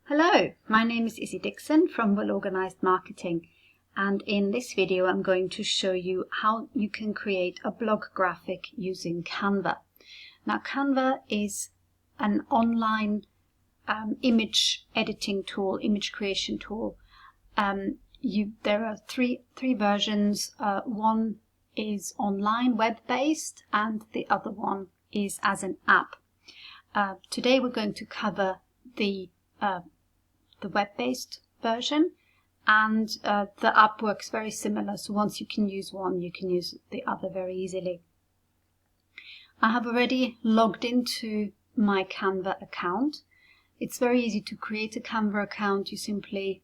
Hello, my name is Izzy Dixon from Well Organized Marketing, and in this video I'm going to show you how you can create a blog graphic using Canva. Now Canva is an online image editing tool, image creation tool. There are three versions. One is online, web-based, and the other one is as an app. Today we're going to cover the web-based version, and the app works very similar, so once you can use one you can use the other very easily. I have already logged into my Canva account. It's very easy to create a Canva account. You simply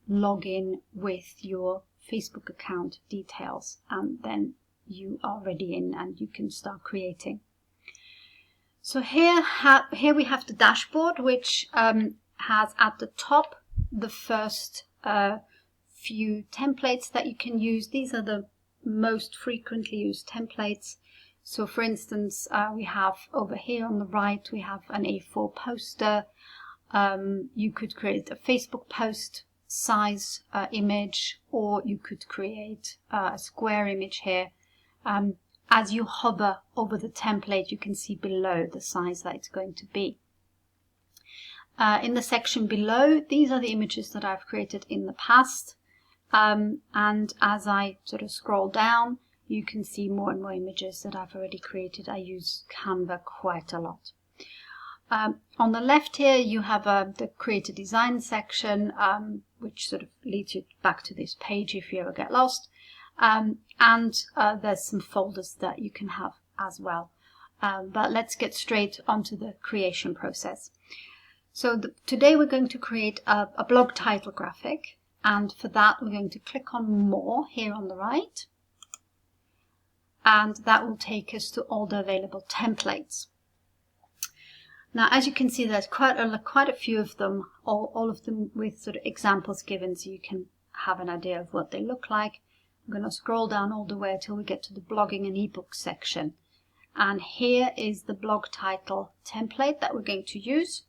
log in with your Facebook account details and then you are ready in and you can start creating. So here we have the dashboard, which has at the top the first few templates that you can use. These are the most frequently used templates. So for instance, we have over here on the right, we have an A4 poster. You could create a Facebook post size image, or you could create a square image here. As you hover over the template, you can see below the size that it's going to be. In the section below, these are the images that I've created in the past. And as I sort of scroll down, you can see more and more images that I've already created. I use Canva quite a lot. On the left here, you have the Create a Design section, which sort of leads you back to this page if you ever get lost. And there's some folders that you can have as well. But let's get straight onto the creation process. So today we're going to create a blog title graphic, and for that we're going to click on More here on the right, and that will take us to all the available templates. Now, as you can see, there's quite a few of them, all of them with sort of examples given, so you can have an idea of what they look like. I'm going to scroll down all the way until we get to the blogging and ebooks section, and here is the blog title template that we're going to use.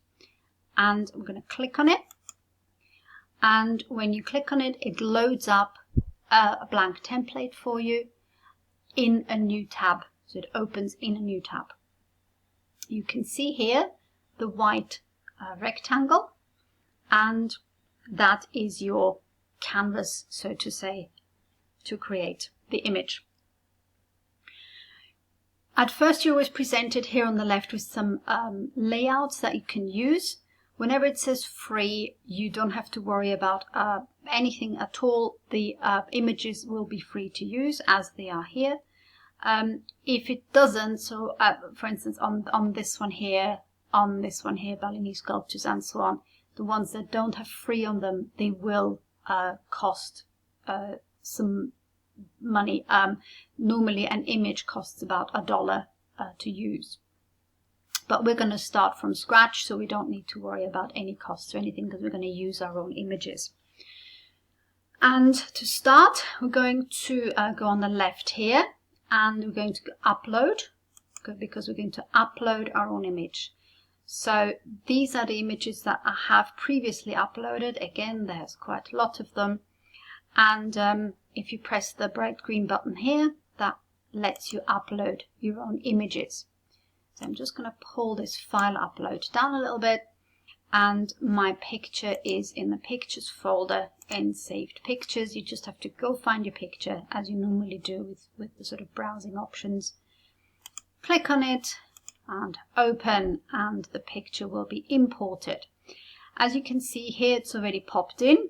And we're going to click on it, and when you click on it, it loads up a blank template for you in a new tab. So it opens in a new tab. You can see here the white rectangle, and that is your canvas, so to say, to create the image. At first, you're always presented here on the left with some layouts that you can use. Whenever it says free, you don't have to worry about anything at all. The images will be free to use as they are here. If it doesn't, so for instance on this one here, Balinese sculptures and so on, the ones that don't have free on them, they will cost some money. Normally an image costs about $1 to use. But we're going to start from scratch, so we don't need to worry about any costs or anything because we're going to use our own images. And to start, we're going to go on the left here, and we're going to upload, because we're going to upload our own image. So these are the images that I have previously uploaded. Again, there's quite a lot of them. And if you press the bright green button here, that lets you upload your own images. So I'm just going to pull this file upload down a little bit, and my picture is in the pictures folder in saved pictures. You just have to go find your picture as you normally do with the sort of browsing options. Click on it and open, and the picture will be imported. As you can see here, it's already popped in.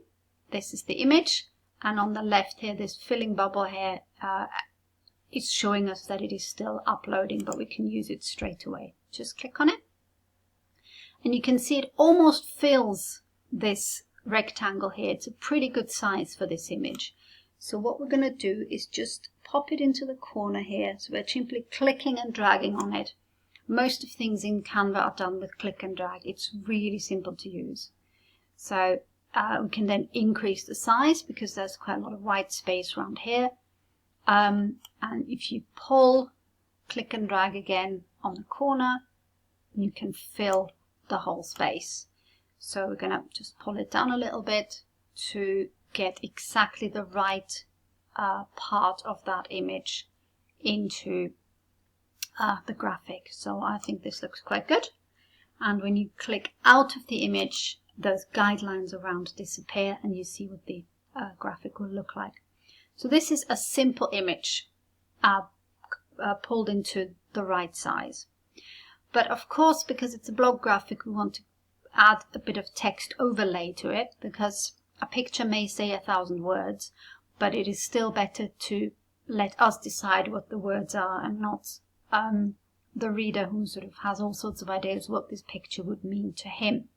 This is the image, and on the left here, this filling bubble here, it's showing us that it is still uploading, but we can use it straight away. Just click on it, and you can see it almost fills this rectangle here. It's a pretty good size for this image. So what we're going to do is just pop it into the corner here. So we're simply clicking and dragging on it. Most of things in Canva are done with click and drag. It's really simple to use. So we can then increase the size because there's quite a lot of white space around here. And if you pull, click and drag again on the corner, you can fill the whole space. So we're going to just pull it down a little bit to get exactly the right part of that image into the graphic. So I think this looks quite good. And when you click out of the image, those guidelines around disappear and you see what the graphic will look like. So this is a simple image pulled into the right size. But of course, because it's a blog graphic, we want to add a bit of text overlay to it, because a picture may say 1,000 words, but it is still better to let us decide what the words are and not the reader, who sort of has all sorts of ideas what this picture would mean to him.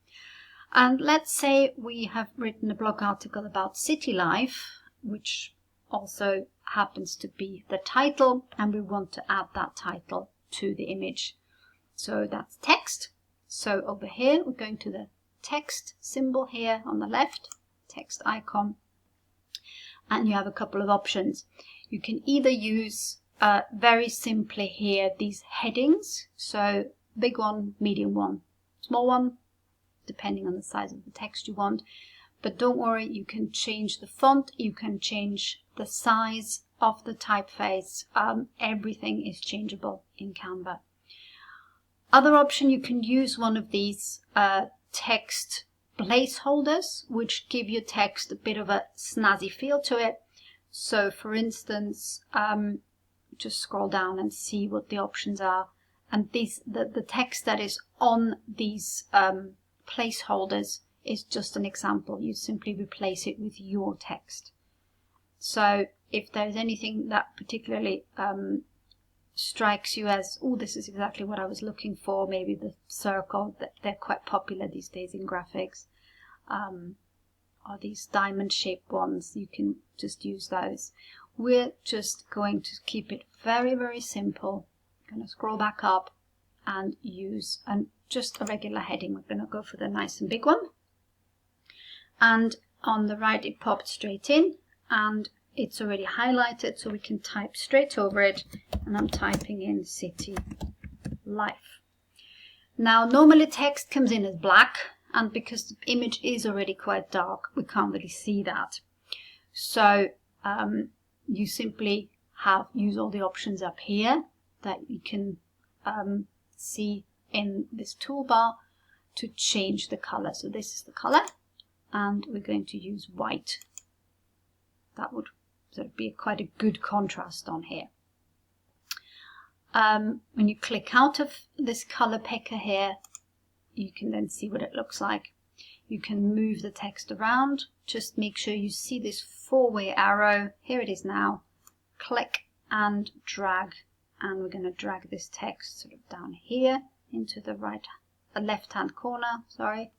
And let's say we have written a blog article about city life, which also happens to be the title, and we want to add that title to the image. So that's text. So over here, we're going to the text symbol here on the left, text icon, and you have a couple of options. You can either use very simply here these headings, so big one, medium one, small one, depending on the size of the text you want. But don't worry, you can change the font, you can change the size of the typeface, everything is changeable in Canva. Other option, you can use one of these text placeholders, which give your text a bit of a snazzy feel to it. So for instance, just scroll down and see what the options are. And the text that is on these placeholders is just an example. You simply replace it with your text. So if there's anything that particularly strikes you as, oh, this is exactly what I was looking for, maybe the circle, that they're quite popular these days in graphics, or these diamond shaped ones, you can just use those. We're just going to keep it very, very simple. I'm going to scroll back up and use just a regular heading. We're going to go for the nice and big one. And on the right, it popped straight in, and it's already highlighted, so we can type straight over it. And I'm typing in city life. Now, normally text comes in as black, and because the image is already quite dark, we can't really see that. So you simply use all the options up here that you can see in this toolbar to change the color. So this is the color, and we're going to use white. That would sort of be quite a good contrast on here. When you click out of this color picker here, you can then see what it looks like. You can move the text around. Just make sure you see this four-way arrow. Here it is now. Click and drag, and we're going to drag this text sort of down here into the left-hand corner. Sorry.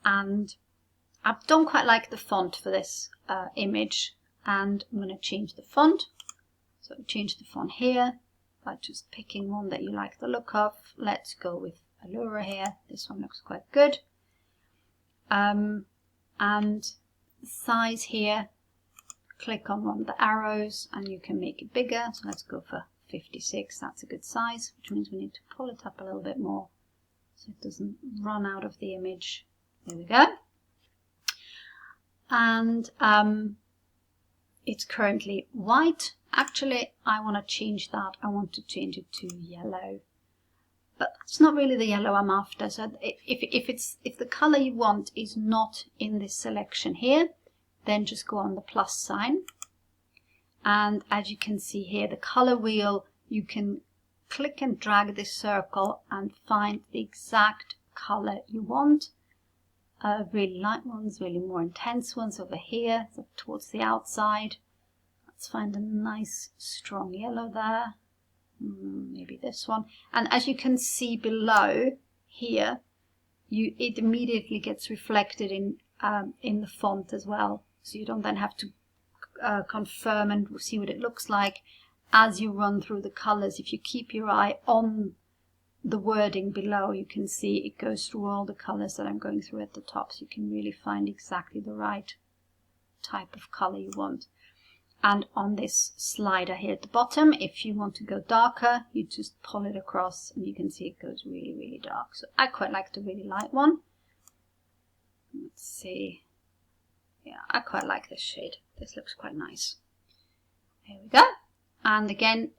And I don't quite like the font for this image, and I'm going to change the font. So change the font here by just picking one that you like the look of. Let's go with Allura here. This one looks quite good. And the size here, click on one of the arrows and you can make it bigger. So let's go for 56. That's a good size, which means we need to pull it up a little bit more so it doesn't run out of the image. There we go. And it's currently white. Actually, I want to change that. I want to change it to yellow. But it's not really the yellow I'm after. So if the color you want is not in this selection here, then just go on the plus sign. And as you can see here, the color wheel, you can click and drag this circle and find the exact color you want. Really light ones, really more intense ones over here, so towards the outside. Let's find a nice strong yellow there. Maybe this one. And as you can see below here, it immediately gets reflected in the font as well. So you don't then have to confirm and see what it looks like as you run through the colors. If you keep your eye on the wording below, you can see it goes through all the colors that I'm going through at the top, so you can really find exactly the right type of color you want. And on this slider here at the bottom, if you want to go darker, you just pull it across and you can see it goes really, really dark. So I quite like the really light one. Let's see. Yeah, I quite like this shade. This looks quite nice. There we go. And again,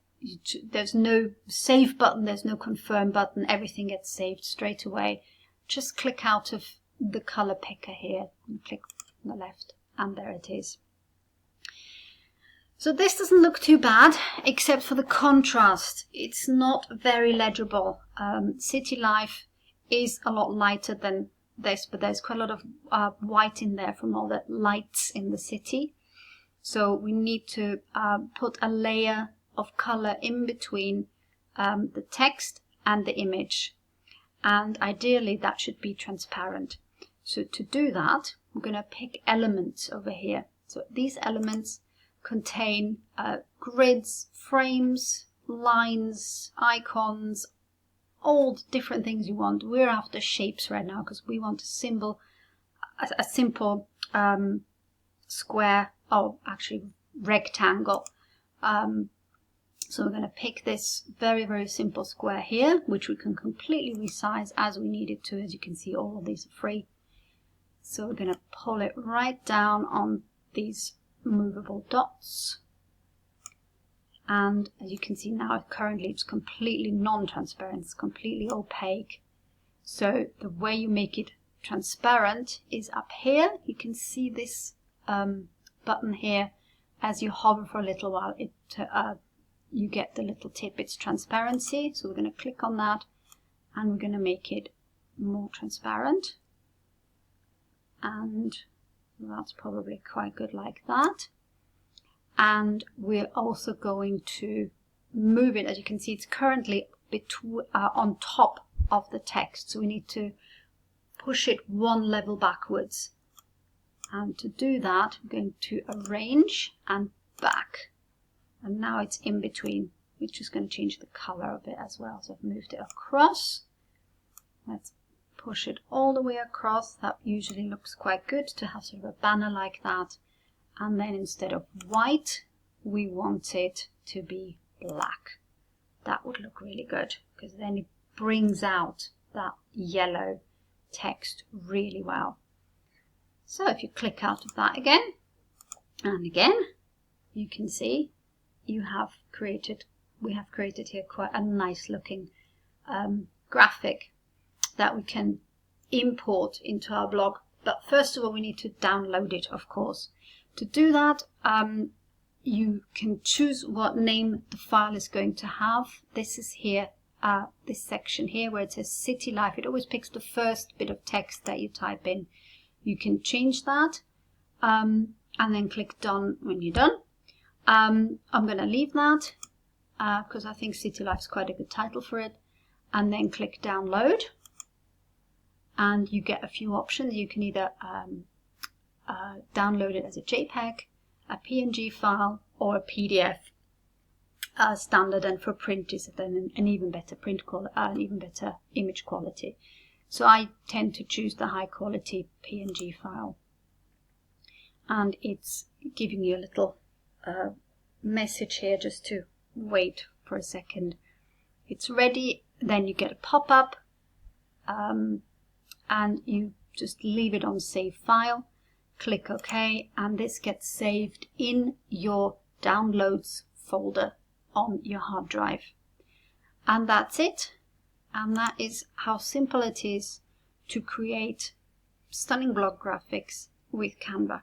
there's no save button, there's no confirm button. Everything gets saved straight away. Just click out of the color picker here and click on the left, and there it is. So this doesn't look too bad, except for the contrast. It's not very legible. City Life is a lot lighter than this, but there's quite a lot of white in there from all the lights in the city. So we need to put a layer of color in between the text and the image. And ideally that should be transparent. So to do that, we're going to pick elements over here. So these elements contain grids, frames, lines, icons, all the different things you want. We're after shapes right now because we want a simple square, or actually rectangle. So we're going to pick this very, very simple square here, which we can completely resize as we need it to. As you can see, all of these are free. So we're going to pull it right down on these movable dots. And as you can see now, currently it's completely non-transparent, it's completely opaque. So the way you make it transparent is up here. You can see this button here. As you hover for a little while, you get the little tip, it's transparency. So we're going to click on that and we're going to make it more transparent. And that's probably quite good like that. And we're also going to move it. As you can see, it's currently on top of the text. So we need to push it one level backwards. And to do that, we're going to arrange and back. And now it's in between. We're just going to change the color of it as well. So I've moved it across. Let's push it all the way across. That usually looks quite good to have sort of a banner like that. And then instead of white, we want it to be black. That would look really good because then it brings out that yellow text really well. So if you click out of that again and again, you can see we have created here quite a nice looking graphic that we can import into our blog. But first of all, we need to download it, of course. To do that, you can choose what name the file is going to have. This is here, this section here where it says City Life. It always picks the first bit of text that you type in. You can change that and then click done when you're done. I'm going to leave that because I think City Life is quite a good title for it. And then click download. And you get a few options. You can either download it as a JPEG, a PNG file, or a PDF. Standard, and for print is then an even better print quality, an even better image quality. So I tend to choose the high quality PNG file. And it's giving you a little message here just to wait for a second. It's ready. Then you get a pop-up. And you just leave it on save file, click OK, and this gets saved in your downloads folder on your hard drive. And that's it. And that is how simple it is to create stunning blog graphics with Canva.